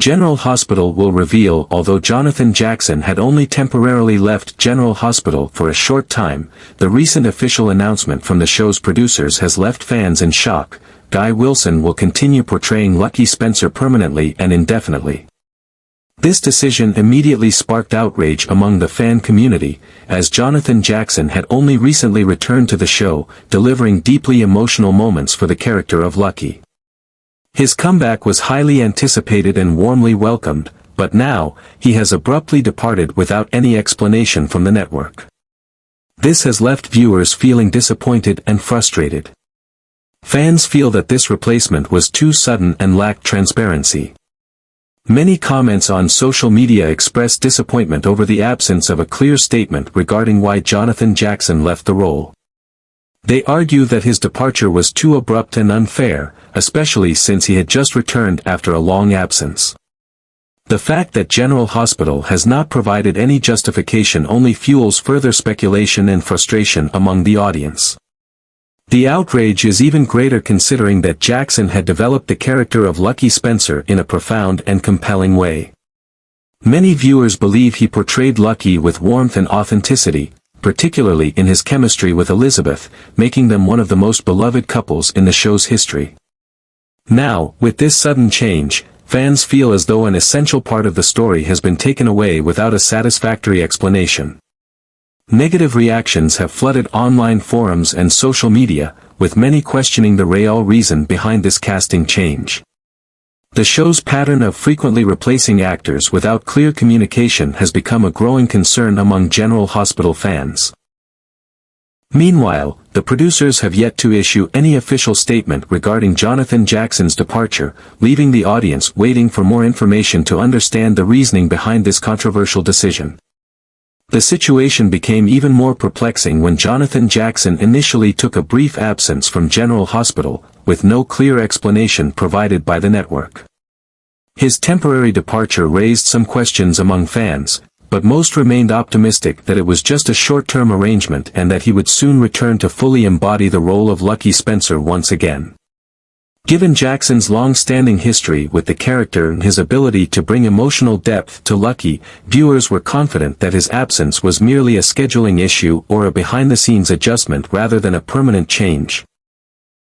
General Hospital will reveal. Although Jonathan Jackson had only temporarily left General Hospital for a short time, the recent official announcement from the show's producers has left fans in shock. Guy Wilson will continue portraying Lucky Spencer permanently and indefinitely. This decision immediately sparked outrage among the fan community, as Jonathan Jackson had only recently returned to the show, delivering deeply emotional moments for the character of Lucky. His comeback was highly anticipated and warmly welcomed, but now, he has abruptly departed without any explanation from the network. This has left viewers feeling disappointed and frustrated. Fans feel that this replacement was too sudden and lacked transparency. Many comments on social media express disappointment over the absence of a clear statement regarding why Jonathan Jackson left the role. They argue that his departure was too abrupt and unfair, especially since he had just returned after a long absence. The fact that General Hospital has not provided any justification only fuels further speculation and frustration among the audience. The outrage is even greater considering that Jackson had developed the character of Lucky Spencer in a profound and compelling way. Many viewers believe he portrayed Lucky with warmth and authenticity, particularly in his chemistry with Elizabeth, making them one of the most beloved couples in the show's history. Now, with this sudden change, fans feel as though an essential part of the story has been taken away without a satisfactory explanation. Negative reactions have flooded online forums and social media, with many questioning the real reason behind this casting change. The show's pattern of frequently replacing actors without clear communication has become a growing concern among General Hospital fans. Meanwhile, the producers have yet to issue any official statement regarding Jonathan Jackson's departure, leaving the audience waiting for more information to understand the reasoning behind this controversial decision. The situation became even more perplexing when Jonathan Jackson initially took a brief absence from General Hospital, with no clear explanation provided by the network. His temporary departure raised some questions among fans, but most remained optimistic that it was just a short-term arrangement and that he would soon return to fully embody the role of Lucky Spencer once again. Given Jackson's long-standing history with the character and his ability to bring emotional depth to Lucky, viewers were confident that his absence was merely a scheduling issue or a behind-the-scenes adjustment rather than a permanent change.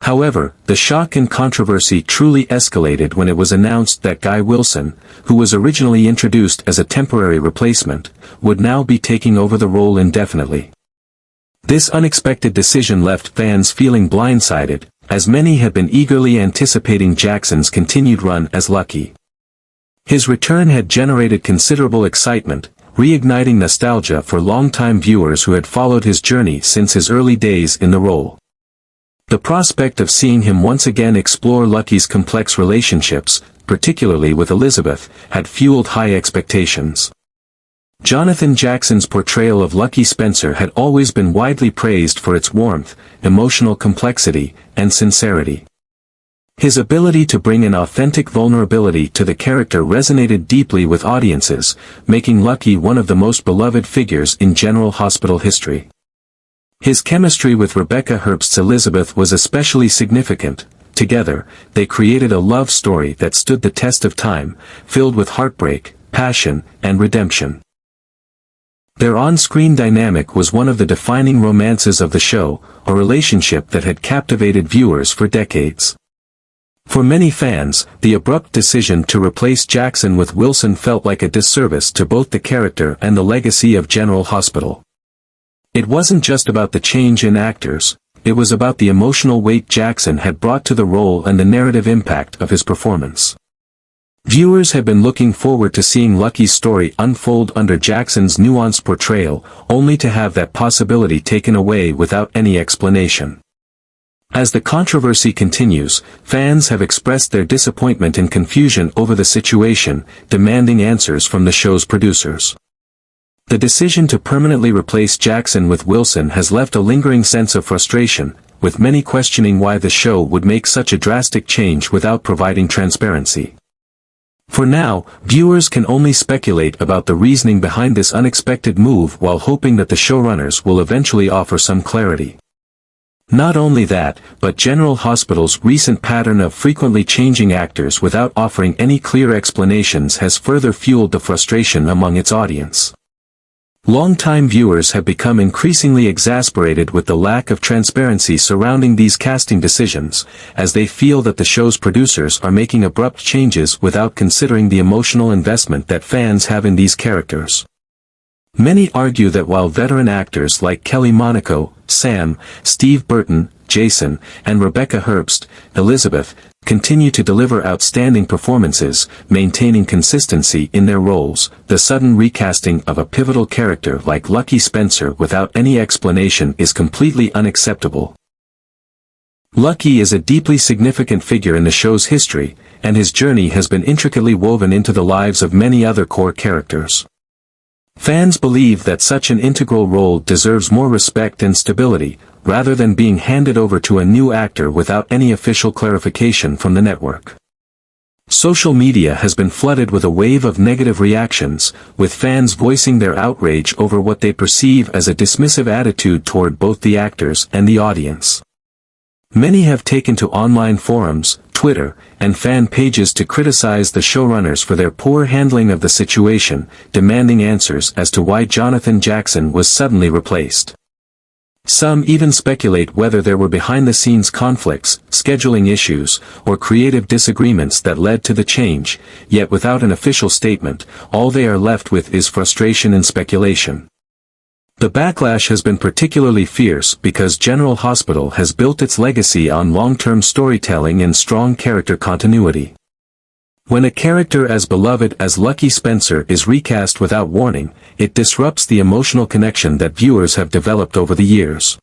However, the shock and controversy truly escalated when it was announced that Guy Wilson, who was originally introduced as a temporary replacement, would now be taking over the role indefinitely. This unexpected decision left fans feeling blindsided, as many had been eagerly anticipating Jackson's continued run as Lucky. His return had generated considerable excitement, reigniting nostalgia for longtime viewers who had followed his journey since his early days in the role. The prospect of seeing him once again explore Lucky's complex relationships, particularly with Elizabeth, had fueled high expectations. Jonathan Jackson's portrayal of Lucky Spencer had always been widely praised for its warmth, emotional complexity, and sincerity. His ability to bring an authentic vulnerability to the character resonated deeply with audiences, making Lucky one of the most beloved figures in General Hospital history. His chemistry with Rebecca Herbst's Elizabeth was especially significant. Together, they created a love story that stood the test of time, filled with heartbreak, passion, and redemption. Their on-screen dynamic was one of the defining romances of the show, a relationship that had captivated viewers for decades. For many fans, the abrupt decision to replace Jackson with Wilson felt like a disservice to both the character and the legacy of General Hospital. It wasn't just about the change in actors, it was about the emotional weight Jackson had brought to the role and the narrative impact of his performance. Viewers had been looking forward to seeing Lucky's story unfold under Jackson's nuanced portrayal, only to have that possibility taken away without any explanation. As the controversy continues, fans have expressed their disappointment and confusion over the situation, demanding answers from the show's producers. The decision to permanently replace Jackson with Wilson has left a lingering sense of frustration, with many questioning why the show would make such a drastic change without providing transparency. For now, viewers can only speculate about the reasoning behind this unexpected move while hoping that the showrunners will eventually offer some clarity. Not only that, but General Hospital's recent pattern of frequently changing actors without offering any clear explanations has further fueled the frustration among its audience. Longtime viewers have become increasingly exasperated with the lack of transparency surrounding these casting decisions, as they feel that the show's producers are making abrupt changes without considering the emotional investment that fans have in these characters. Many argue that while veteran actors like Kelly Monaco, Sam, Steve Burton, Jason, and Rebecca Herbst, Elizabeth, continue to deliver outstanding performances, maintaining consistency in their roles, the sudden recasting of a pivotal character like Lucky Spencer without any explanation is completely unacceptable. Lucky is a deeply significant figure in the show's history, and his journey has been intricately woven into the lives of many other core characters. Fans believe that such an integral role deserves more respect and stability, rather than being handed over to a new actor without any official clarification from the network. Social media has been flooded with a wave of negative reactions, with fans voicing their outrage over what they perceive as a dismissive attitude toward both the actors and the audience. Many have taken to online forums, Twitter, and fan pages to criticize the showrunners for their poor handling of the situation, demanding answers as to why Jonathan Jackson was suddenly replaced. Some even speculate whether there were behind-the-scenes conflicts, scheduling issues, or creative disagreements that led to the change, yet without an official statement, all they are left with is frustration and speculation. The backlash has been particularly fierce because General Hospital has built its legacy on long-term storytelling and strong character continuity. When a character as beloved as Lucky Spencer is recast without warning, it disrupts the emotional connection that viewers have developed over the years.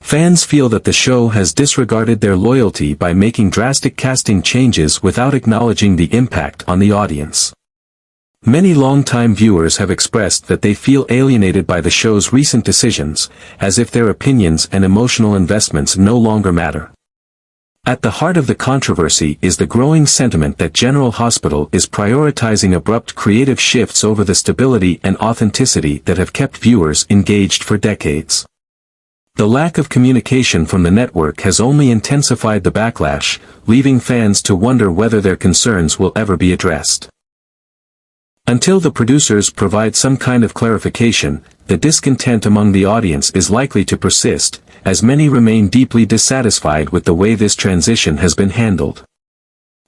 Fans feel that the show has disregarded their loyalty by making drastic casting changes without acknowledging the impact on the audience. Many longtime viewers have expressed that they feel alienated by the show's recent decisions, as if their opinions and emotional investments no longer matter. At the heart of the controversy is the growing sentiment that General Hospital is prioritizing abrupt creative shifts over the stability and authenticity that have kept viewers engaged for decades. The lack of communication from the network has only intensified the backlash, leaving fans to wonder whether their concerns will ever be addressed. Until the producers provide some kind of clarification, the discontent among the audience is likely to persist, as many remain deeply dissatisfied with the way this transition has been handled.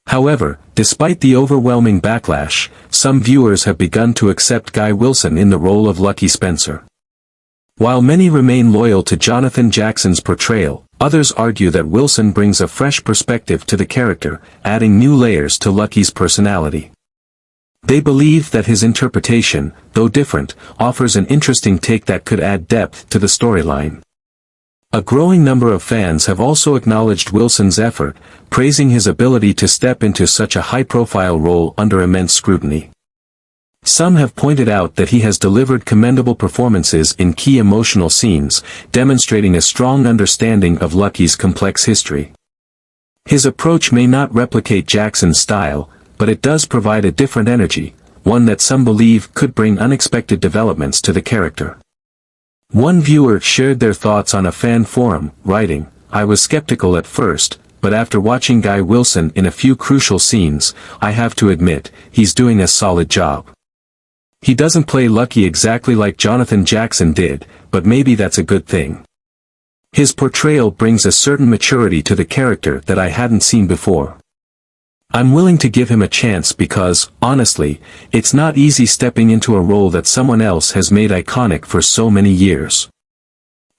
However, despite the overwhelming backlash, some viewers have begun to accept Guy Wilson in the role of Lucky Spencer. While many remain loyal to Jonathan Jackson's portrayal, others argue that Wilson brings a fresh perspective to the character, adding new layers to Lucky's personality. They believe that his interpretation, though different, offers an interesting take that could add depth to the storyline. A growing number of fans have also acknowledged Wilson's effort, praising his ability to step into such a high-profile role under immense scrutiny. Some have pointed out that he has delivered commendable performances in key emotional scenes, demonstrating a strong understanding of Lucky's complex history. His approach may not replicate Jackson's style, but it does provide a different energy, one that some believe could bring unexpected developments to the character. One viewer shared their thoughts on a fan forum, writing, "I was skeptical at first, but after watching Guy Wilson in a few crucial scenes, I have to admit, he's doing a solid job. He doesn't play Lucky exactly like Jonathan Jackson did, but maybe that's a good thing. His portrayal brings a certain maturity to the character that I hadn't seen before. I'm willing to give him a chance because, honestly, it's not easy stepping into a role that someone else has made iconic for so many years."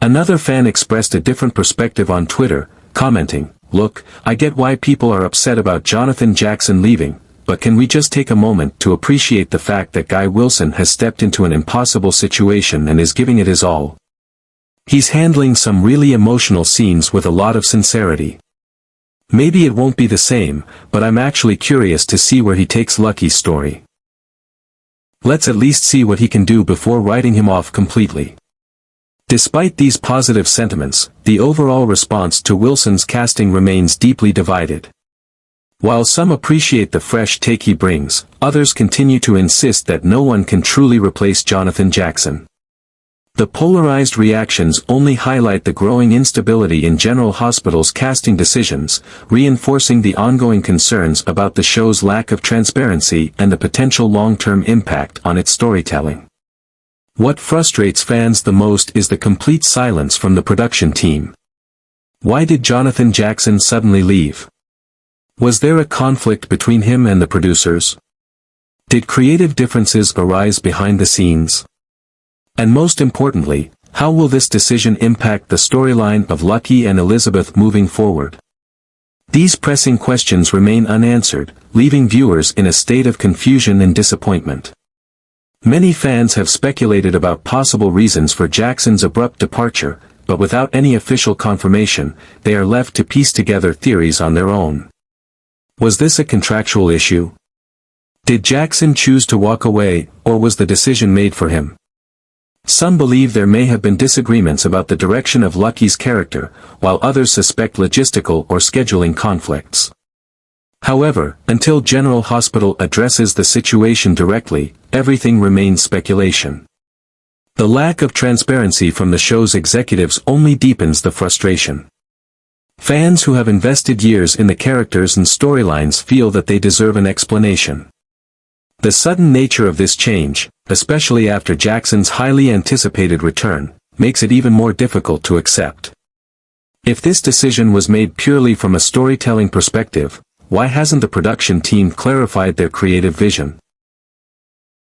Another fan expressed a different perspective on Twitter, commenting, "Look, I get why people are upset about Jonathan Jackson leaving, but can we just take a moment to appreciate the fact that Guy Wilson has stepped into an impossible situation and is giving it his all? He's handling some really emotional scenes with a lot of sincerity. Maybe it won't be the same, but I'm actually curious to see where he takes Lucky's story. Let's at least see what he can do before writing him off completely." Despite these positive sentiments, the overall response to Wilson's casting remains deeply divided. While some appreciate the fresh take he brings, others continue to insist that no one can truly replace Jonathan Jackson. The polarized reactions only highlight the growing instability in General Hospital's casting decisions, reinforcing the ongoing concerns about the show's lack of transparency and the potential long-term impact on its storytelling. What frustrates fans the most is the complete silence from the production team. Why did Jonathan Jackson suddenly leave? Was there a conflict between him and the producers? Did creative differences arise behind the scenes? And most importantly, how will this decision impact the storyline of Lucky and Elizabeth moving forward? These pressing questions remain unanswered, leaving viewers in a state of confusion and disappointment. Many fans have speculated about possible reasons for Jackson's abrupt departure, but without any official confirmation, they are left to piece together theories on their own. Was this a contractual issue? Did Jackson choose to walk away, or was the decision made for him? Some believe there may have been disagreements about the direction of Lucky's character, while others suspect logistical or scheduling conflicts. However, until General Hospital addresses the situation directly, everything remains speculation. The lack of transparency from the show's executives only deepens the frustration. Fans who have invested years in the characters and storylines feel that they deserve an explanation. The sudden nature of this change, especially after Jackson's highly anticipated return, makes it even more difficult to accept. If this decision was made purely from a storytelling perspective, why hasn't the production team clarified their creative vision?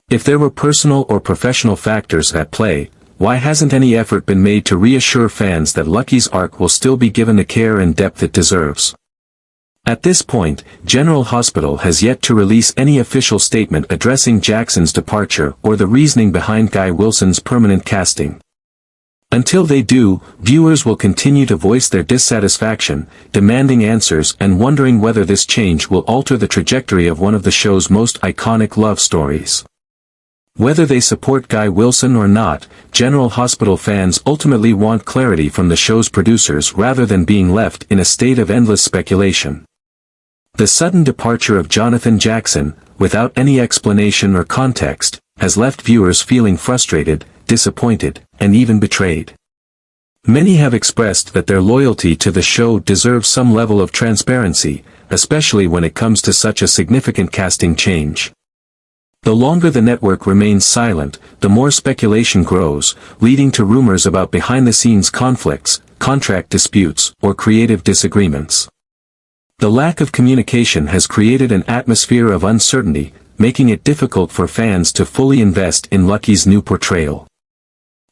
If there were personal or professional factors at play, why hasn't any effort been made to reassure fans that Lucky's arc will still be given the care and depth it deserves? At this point, General Hospital has yet to release any official statement addressing Jackson's departure or the reasoning behind Guy Wilson's permanent casting. Until they do, viewers will continue to voice their dissatisfaction, demanding answers and wondering whether this change will alter the trajectory of one of the show's most iconic love stories. Whether they support Guy Wilson or not, General Hospital fans ultimately want clarity from the show's producers rather than being left in a state of endless speculation. The sudden departure of Jonathan Jackson, without any explanation or context, has left viewers feeling frustrated, disappointed, and even betrayed. Many have expressed that their loyalty to the show deserves some level of transparency, especially when it comes to such a significant casting change. The longer the network remains silent, the more speculation grows, leading to rumors about behind-the-scenes conflicts, contract disputes, or creative disagreements. The lack of communication has created an atmosphere of uncertainty, making it difficult for fans to fully invest in Lucky's new portrayal.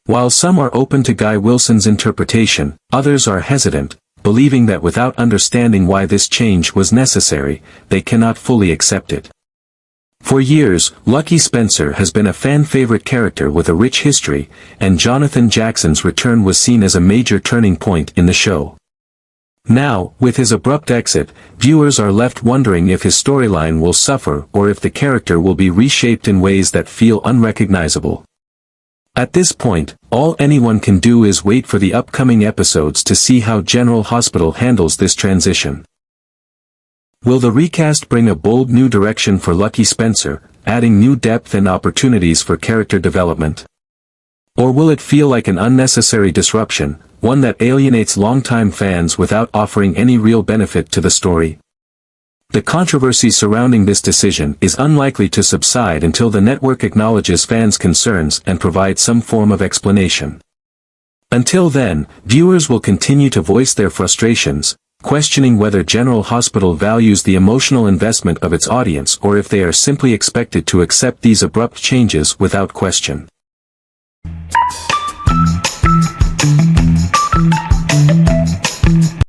While some are open to Guy Wilson's interpretation, others are hesitant, believing that without understanding why this change was necessary, they cannot fully accept it. For years, Lucky Spencer has been a fan-favorite character with a rich history, and Jonathan Jackson's return was seen as a major turning point in the show. Now, with his abrupt exit, viewers are left wondering if his storyline will suffer or if the character will be reshaped in ways that feel unrecognizable. At this point, all anyone can do is wait for the upcoming episodes to see how General Hospital handles this transition. Will the recast bring a bold new direction for Lucky Spencer, adding new depth and opportunities for character development? Or will it feel like an unnecessary disruption, one that alienates longtime fans without offering any real benefit to the story? The controversy surrounding this decision is unlikely to subside until the network acknowledges fans' concerns and provides some form of explanation. Until then, viewers will continue to voice their frustrations, questioning whether General Hospital values the emotional investment of its audience or if they are simply expected to accept these abrupt changes without question.